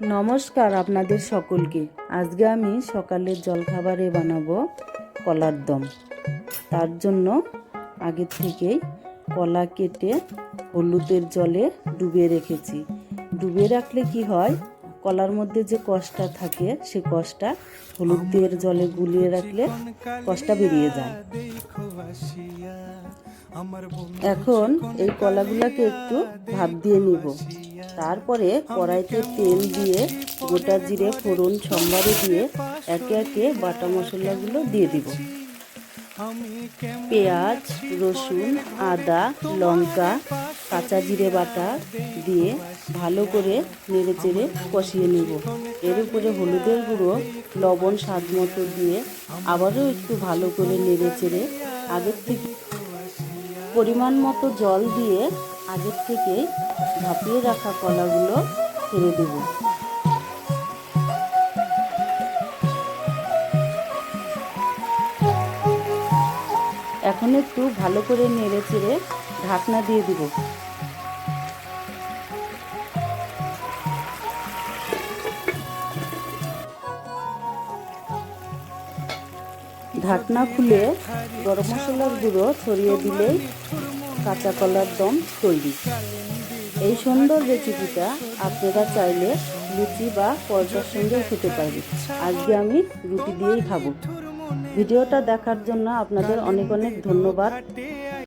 নমস্কার আপনাদের সকলকে। আজকে আমি সকালের জলখাবারে বানাবো কলার দম। তার জন্য আগে থেকেই কলা কেটে হলুদের জলে ডুবিয়ে রেখেছি। ডুবিয়ে রাখলে কি হয়, কলার মধ্যে যে কষটা থাকে সে কষটা হলুদের জলে গুলিয়ে রাখলে কষটা বেরিয়ে যায়। এখন এই কলাগুলোকে একটু ভাপ দিয়ে নিব। তারপরে কড়াইতে তেল দিয়ে গোটা জিরে ফোড়ন সম্বারে দিয়ে একে একে বাটা মশলাগুলো দিয়ে দিব। পেঁয়াজ, রসুন, আদা, লঙ্কা, কাঁচা জিরে বাটা দিয়ে ভালো করে নেড়েচেড়ে কষিয়ে নেব। এর উপরে হলুদের গুঁড়ো, লবণ স্বাদ মতো দিয়ে আবারও একটু ভালো করে নেড়েচেড়ে আগের থেকে পরিমাণ মতো জল দিয়ে আগের থেকে ভাপিয়ে রাখা কলাগুলো ছেড়ে দেব। এখন একটু ভালো করে নেড়ে চেড়ে ঢাকনা দিয়ে দিব। ঢাকনা খুলে গরম মশলার গুঁড়ো ছড়িয়ে দিলেই কাঁচা কলার দম তৈরি। এই সুন্দর রেসিপিটা আপনারা চাইলে লুচি বা পরোটার সঙ্গেও খেতে পারবেন। আজকে আমি রুটি দিয়েই খাবো। ভিডিওটা দেখার জন্য আপনাদের অনেক অনেক ধন্যবাদ।